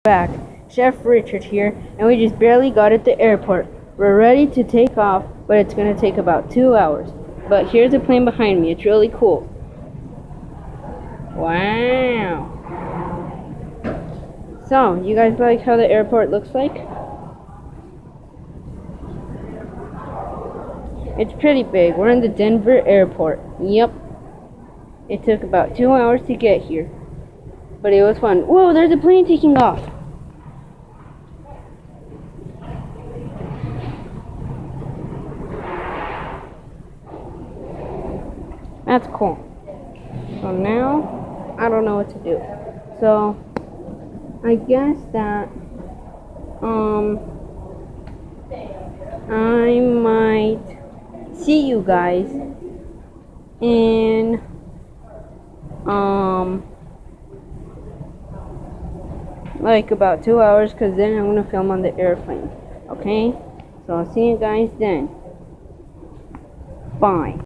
Back. Chef Richard here, and we just barely got at the airport. We're ready to take off, but it's going to take about 2 hours. But here's the plane behind me. It's really cool. Wow. So, you guys like how the airport looks like? It's pretty big. We're in the Denver airport. Yep. It took about 2 hours to get here. But it was fun. Whoa, there's a plane taking off. That's cool. So now, I don't know what to do. So, I guess that, I might see you guys in, like about 2 hours, because then I'm going to film on the airplane. Okay? So I'll see you guys then. Bye.